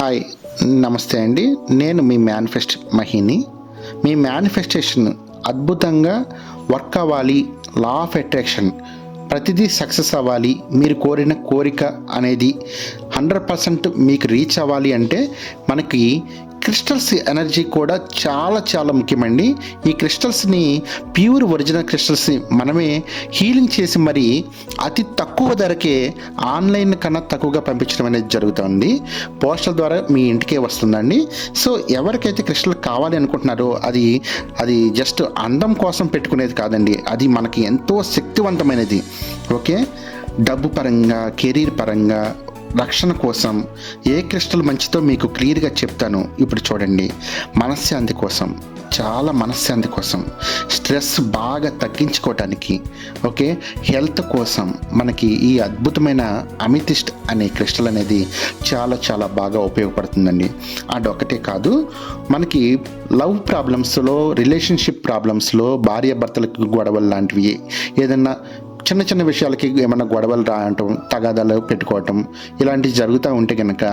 Hi, నమస్తే అండి. నేను మీ మేనిఫెస్ట్ మహిని. మీ మేనిఫెస్టేషన్ అద్భుతంగా వర్క్ అవ్వాలి, లా ఆఫ్ అట్రాక్షన్ ప్రతిదీ సక్సెస్ అవ్వాలి, మీరు కోరిన కోరిక అనేది 100% మీకు రీచ్ అవ్వాలి అంటే మనకి క్రిస్టల్స్ ఎనర్జీ కూడా చాలా చాలా ముఖ్యమండి. ఈ క్రిస్టల్స్ని ప్యూర్ ఒరిజినల్ క్రిస్టల్స్ని మనమే హీలింగ్ చేసి మరి అతి తక్కువ ధరకే ఆన్లైన్ కన్నా తక్కువగా పంపించడం అనేది జరుగుతుంది. పోస్టల్ ద్వారా మీ ఇంటికే వస్తుందండి. సో ఎవరికైతే క్రిస్టల్ కావాలి అనుకుంటున్నారో అది జస్ట్ అందం కోసం పెట్టుకునేది కాదండి, అది మనకి ఎంతో శక్తివంతమైనది. ఓకే, డబ్బు పరంగా, కెరీర్ పరంగా, రక్షణ కోసం ఏ క్రిస్టల్ మంచితో మీకు క్లియర్గా చెప్తాను. ఇప్పుడు చూడండి, మనశ్శాంతి కోసం, చాలా మనశ్శాంతి కోసం, స్ట్రెస్ బాగా తగ్గించుకోవటానికి, ఓకే, హెల్త్ కోసం మనకి ఈ అద్భుతమైన అమితిస్ట్ అనే క్రిస్టల్ అనేది చాలా చాలా బాగా ఉపయోగపడుతుందండి. అదొకటే కాదు, మనకి లవ్ ప్రాబ్లమ్స్లో, రిలేషన్షిప్ ప్రాబ్లమ్స్లో, భార్యాభర్తలకు గొడవలు లాంటివి, ఏదన్నా చిన్న చిన్న విషయాలకి ఏమైనా గొడవలు రావటం, తగాదాలు పెట్టుకోవటం ఇలాంటివి జరుగుతూ ఉంటే కనుక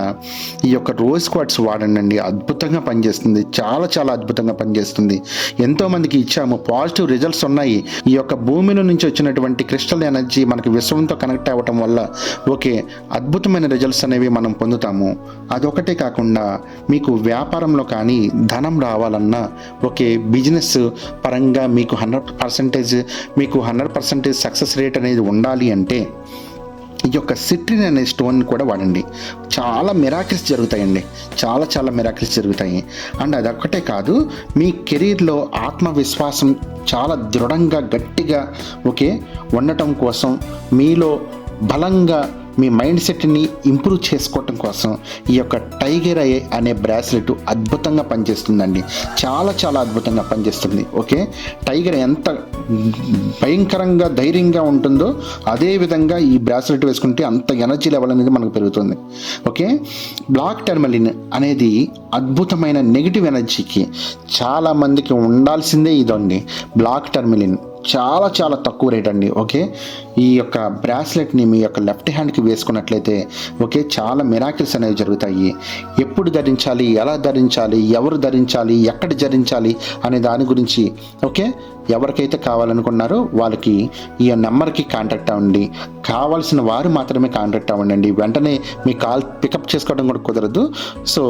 ఈ యొక్క రోజ్ క్వార్ట్స్ వాడండి. అద్భుతంగా పనిచేస్తుంది, చాలా చాలా అద్భుతంగా పనిచేస్తుంది. ఎంతోమందికి ఇచ్చాము, పాజిటివ్ రిజల్ట్స్ ఉన్నాయి. ఈ యొక్క భూమిలో నుంచి వచ్చినటువంటి క్రిస్టల్ ఎనర్జీ మనకి విశ్వంతో కనెక్ట్ అవ్వటం వల్ల ఓకే అద్భుతమైన రిజల్ట్స్ అనేవి మనం పొందుతాము. అదొకటే కాకుండా మీకు వ్యాపారంలో కానీ ధనం రావాలన్నా, ఓకే, బిజినెస్ పరంగా మీకు 100% సక్సెస్ రేట్ అనేది ఉండాలి అంటే ఈ యొక్క సిట్రిన్ అనే స్టోన్ కూడా వాడండి. చాలా మిరాకిల్స్ జరుగుతాయండి, చాలా చాలా మిరాకిల్స్ జరుగుతాయి. అండ్ అదొక్కటే కాదు, మీ కెరీర్లో ఆత్మవిశ్వాసం చాలా దృఢంగా, గట్టిగా ఓకే ఉండటం కోసం, మీలో బలంగా మీ మైండ్ సెట్ని ఇంప్రూవ్ చేసుకోవటం కోసం ఈ యొక్క టైగర్ ఐ అనే బ్రాస్లెట్ అద్భుతంగా పనిచేస్తుందండి. చాలా చాలా అద్భుతంగా పనిచేస్తుంది. ఓకే, టైగర్ ఎంత భయంకరంగా ధైర్యంగా ఉంటుందో అదే విధంగా ఈ బ్రాస్లెట్ వేసుకుంటే అంత ఎనర్జీ లెవెల్ అనేది మనకు పెరుగుతుంది. ఓకే, బ్లాక్ టర్మలిన్ అనేది అద్భుతమైన నెగిటివ్ ఎనర్జీకి చాలామందికి ఉండాల్సిందే ఇదండి. బ్లాక్ టర్మలిన్ చాలా చాలా తక్కువ రేట్ అండి. ఓకే, ఈ యొక్క బ్రాస్లెట్ని మీ యొక్క లెఫ్ట్ హ్యాండ్కి వేసుకున్నట్లయితే ఓకే చాలా మిరాకిల్స్ అనేవి జరుగుతాయి. ఎప్పుడు ధరించాలి, ఎలా ధరించాలి, ఎవరు ధరించాలి, ఎక్కడ ధరించాలి అనే దాని గురించి ఓకే ఎవరికైతే కావాలనుకున్నారో వాళ్ళకి ఈ నెంబర్కి కాంటాక్ట్ అవ్వండి. కావాల్సిన వారు మాత్రమే కాంటాక్ట్ అవ్వండి. వెంటనే మీ కాల్ పికప్ చేసుకోవడం కూడా కుదరదు. సో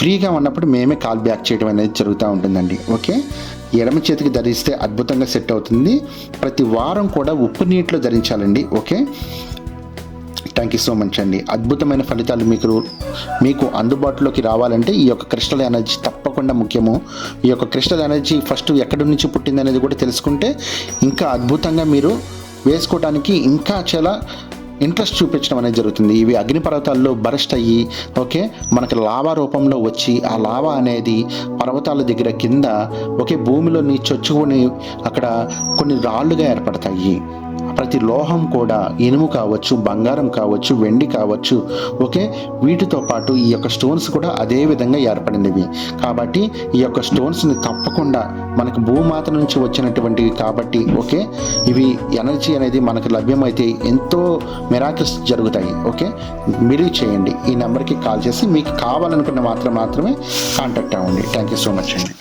ఫ్రీగా ఉన్నప్పుడు మేమే కాల్ బ్యాక్ చేయడం అనేది జరుగుతూ ఉంటుందండి. ఓకే, ఎడమ చేతికి ధరిస్తే అద్భుతంగా సెట్ అవుతుంది. ప్రతి వారం కూడా ఉప్పు నీటిలో ధరించాలండి. Okay, thank you so much అండి. అద్భుతమైన ఫలితాలు మీకు అందుబాటులోకి రావాలంటే ఈ యొక్క క్రిస్టల్ ఎనర్జీ తప్పకుండా ముఖ్యము. ఈ యొక్క క్రిస్టల్ ఎనర్జీ ఫస్ట్ ఎక్కడి నుంచి పుట్టింది అనేది కూడా తెలుసుకుంటే ఇంకా అద్భుతంగా మీరు వేసుకోవడానికి ఇంకా చాలా ఇంట్రెస్ట్ చూపించడం అనేది జరుగుతుంది. ఇవి అగ్నిపర్వతాల్లో బరస్ట్ అయ్యి ఓకే మనకి లావా రూపంలో వచ్చి ఆ లావా అనేది పర్వతాల దగ్గర కింద ఒకే భూమిలోని చొచ్చుకొని అక్కడ కొన్ని రాళ్ళుగా ఏర్పడతాయి. ప్రతి లోహం కూడా ఇనుము కావచ్చు, బంగారం కావచ్చు, వెండి కావచ్చు, ఓకే, వీటితో పాటు ఈ యొక్క స్టోన్స్ కూడా అదే విధంగా ఏర్పడినవి. కాబట్టి ఈ యొక్క స్టోన్స్ని తప్పకుండా మనకు భూమాత నుంచి వచ్చినటువంటివి కాబట్టి ఓకే ఇవి ఎనర్జీ అనేది మనకు లభ్యమైతే ఎంతో మిరాకిల్స్ జరుగుతాయి. ఓకే, మీరు చేయండి. ఈ నెంబర్కి కాల్ చేసి మీకు కావాలనుకున్న మాత్రమే కాంటాక్ట్ అవ్వండి. థ్యాంక్ యూ సో మచ్ అండి.